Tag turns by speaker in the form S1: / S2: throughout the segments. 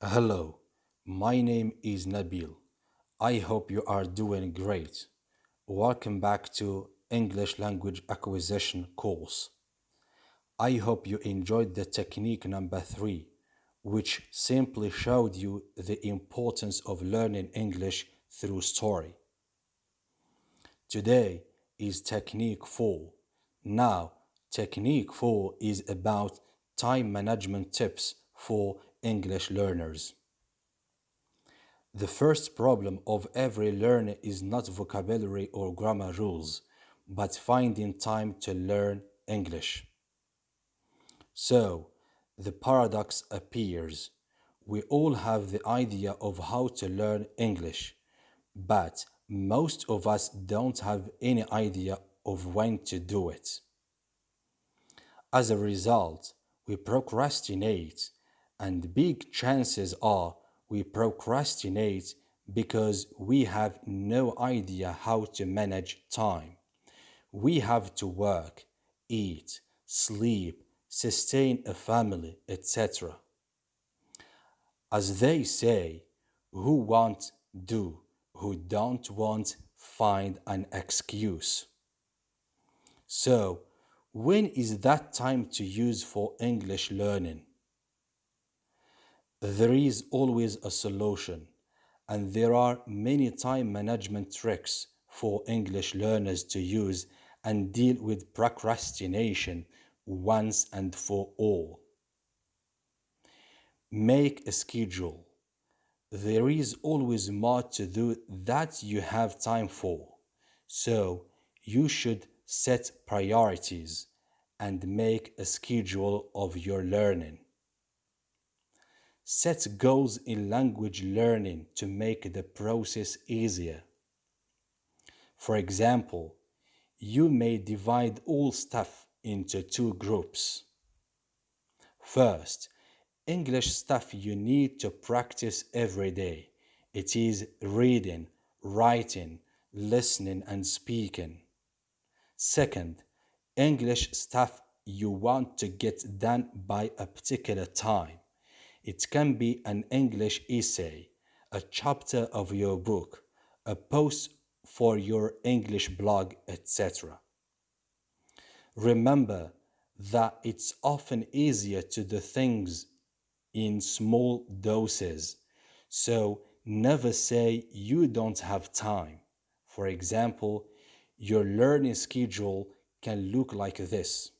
S1: Hello, my name is Nabil. I hope you are doing great. Welcome back to English Language Acquisition course. I hope you enjoyed the technique number 3, which simply showed you the importance of learning English through story. Today is technique 4. Now, technique 4 is about time management tips for English learners. The first problem of every learner is not vocabulary or grammar rules, but finding time to learn English. So, the paradox appears. We all have the idea of how to learn English, but most of us don't have any idea of when to do it. As a result, we procrastinate, and big chances are we procrastinate because we have no idea how to manage time. We have to work, eat, sleep, sustain a family, etc. As they say, who want, do, who don't want, find an excuse. So, when is that time to use for English learning? There is always a solution, and there are many time management tricks for English learners to use and deal with procrastination once and for all. Make a schedule. There is always more to do that you have time for, so you should set priorities and make a schedule of your learning. Set goals in language learning to make the process easier. For example, you may divide all stuff into 2 groups. First, English stuff you need to practice every day. It is reading, writing, listening, and speaking. Second, English stuff you want to get done by a particular time. It can be an English essay, a chapter of your book, a post for your English blog, etc. Remember that it's often easier to do things in small doses, so never say you don't have time. For example, your learning schedule can look like this.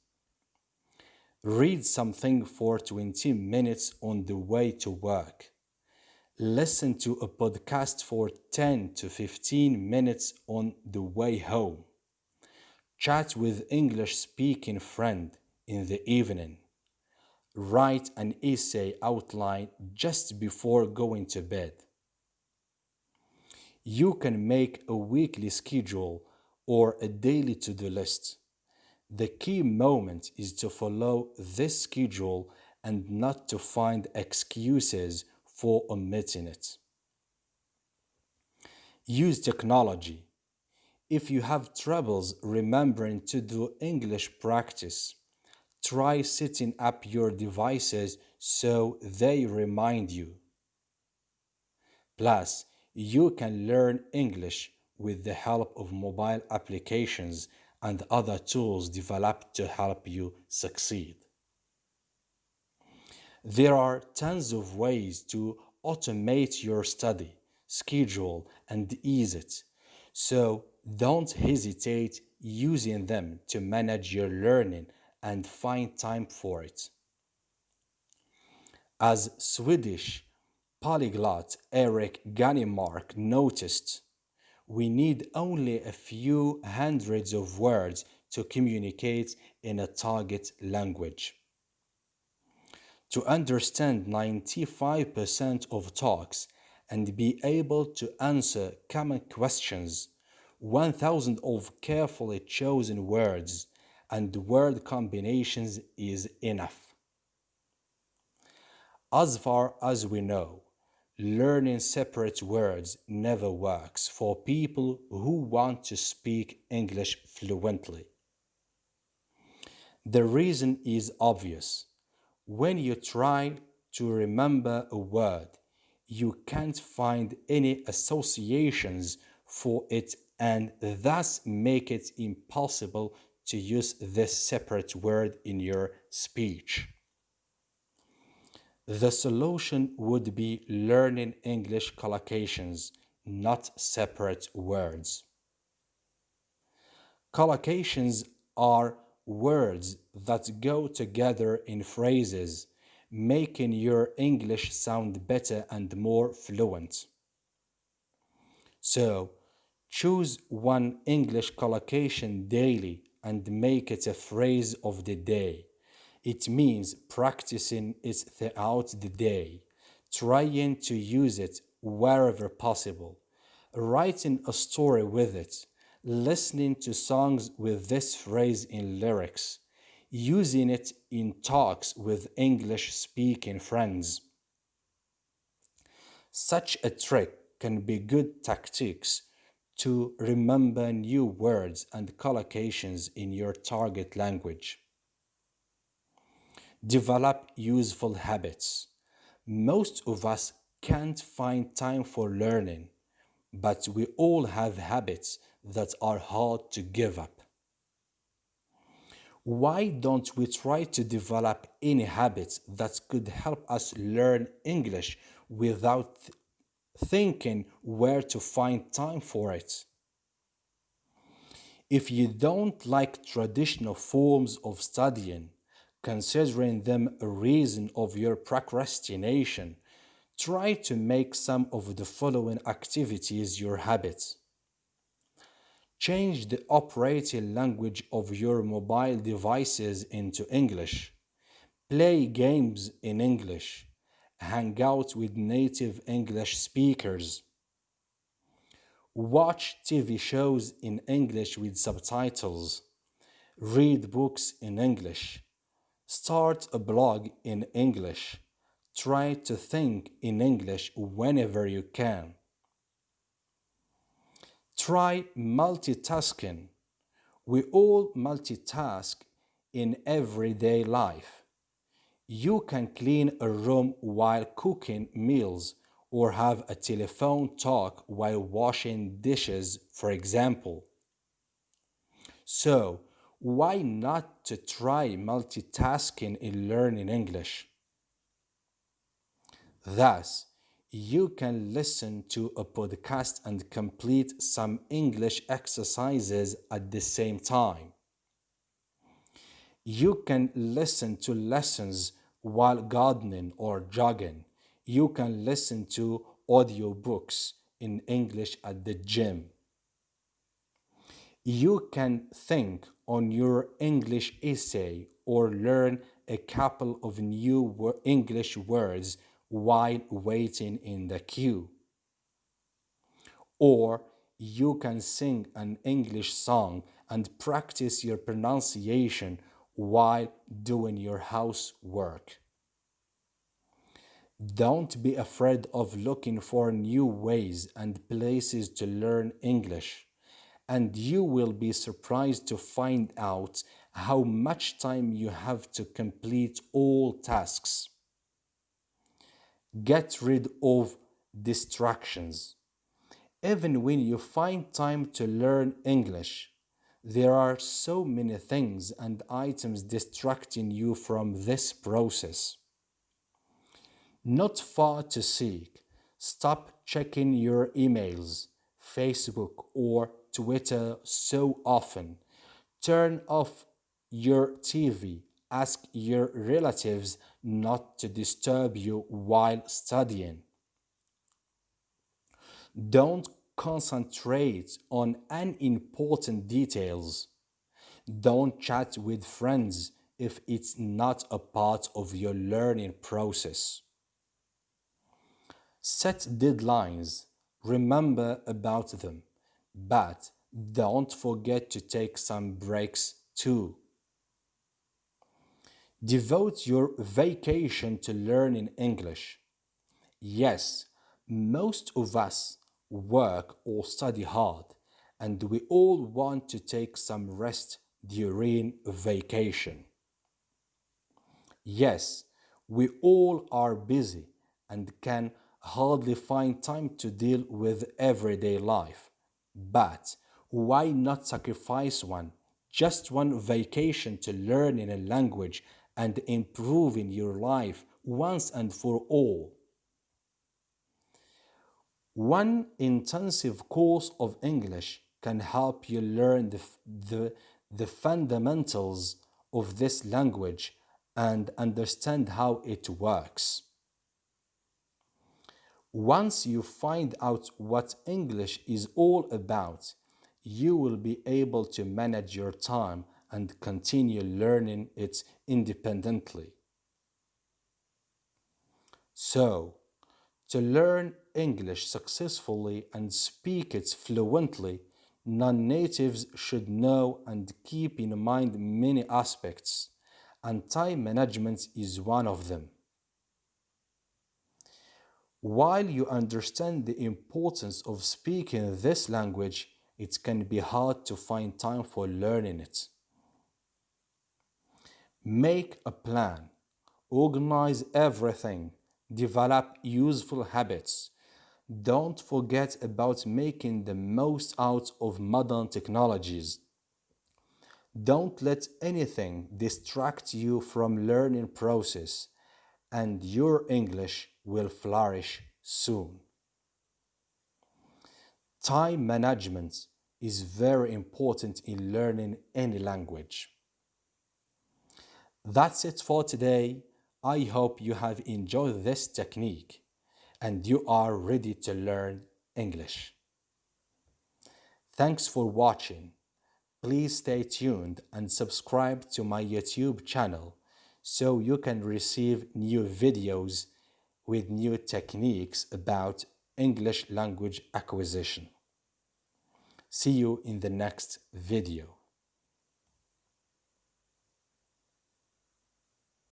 S1: Read something for 20 minutes on the way to work. Listen to a podcast for 10 to 15 minutes on the way home. Chat with English speaking friend in the evening. Write an essay outline just before going to bed. You can make a weekly schedule or a daily to-do list. The key moment is to follow this schedule and not to find excuses for omitting it. Use technology. If you have troubles remembering to do English practice, try setting up your devices so they remind you. Plus, you can learn English with the help of mobile applications and other tools developed to help you succeed. There are tons of ways to automate your study, schedule, and ease it. So don't hesitate using them to manage your learning and find time for it. As Swedish polyglot Eric Gannemark noticed, we need only a few hundreds of words to communicate in a target language. To understand 95% of talks and be able to answer common questions, 1000 of carefully chosen words and word combinations is enough. As far as we know, learning separate words never works for people who want to speak English fluently. The reason is obvious. When you try to remember a word. You can't find any associations for it and thus make it impossible to use this separate word in your speech. The solution would be learning English collocations, not separate words. Collocations are words that go together in phrases, making your English sound better and more fluent. So, choose one English collocation daily and make it a phrase of the day. It means practicing it throughout the day, trying to use it wherever possible, writing a story with it, listening to songs with this phrase in lyrics, using it in talks with English-speaking friends. Such a trick can be good tactics to remember new words and collocations in your target language. Develop useful habits. Most of us can't find time for learning, but we all have habits that are hard to give up. Why don't we try to develop any habits that could help us learn English without thinking where to find time for it? If you don't like traditional forms of studying, considering them a reason of your procrastination, try to make some of the following activities your habits. Change the operating language of your mobile devices into English. Play games in English. Hang out with native English speakers. Watch TV shows in English with subtitles. Read books in English. Start a blog in English. Try to think in English whenever you can. Try multitasking. We all multitask in everyday life. You can clean a room while cooking meals or have a telephone talk while washing dishes, for example. So, why not to try multitasking in learning English? Thus, you can listen to a podcast and complete some English exercises at the same time. You can listen to lessons while gardening or jogging. You can listen to audiobooks in English at the gym. You can think on your English essay or learn a couple of new English words while waiting in the queue. Or you can sing an English song and practice your pronunciation while doing your housework. Don't be afraid of looking for new ways and places to learn English, and you will be surprised to find out how much time you have to complete all tasks. Get rid of distractions. Even when you find time to learn English, there are so many things and items distracting you from this process. Not far to seek. Stop checking your emails, Facebook, or Twitter so often. Turn off your TV. Ask your relatives not to disturb you while studying. Don't concentrate on unimportant details. Don't chat with friends if it's not a part of your learning process. Set deadlines. Remember about them, but don't forget to take some breaks too. Devote your vacation to learning English. Yes, most of us work or study hard, and we all want to take some rest during vacation. Yes, We all are busy and can hardly find time to deal with everyday life. But why not sacrifice just one vacation to learning a language and improving your life once and for all? One intensive course of English can help you learn the fundamentals of this language and understand how it works. Once you find out what English is all about, you will be able to manage your time and continue learning it independently. So, to learn English successfully and speak it fluently, non-natives should know and keep in mind many aspects, and time management is one of them. While you understand the importance of speaking this language, it can be hard to find time for learning it. Make a plan, organize everything, develop useful habits. Don't forget about making the most out of modern technologies. Don't let anything distract you from learning process, and your English will flourish soon. Time management is very important in learning any language. That's it for today. I hope you have enjoyed this technique and you are ready to learn English. Thanks for watching. Please stay tuned and subscribe to my YouTube channel so you can receive new videos with new techniques about English language acquisition. See you in the next video.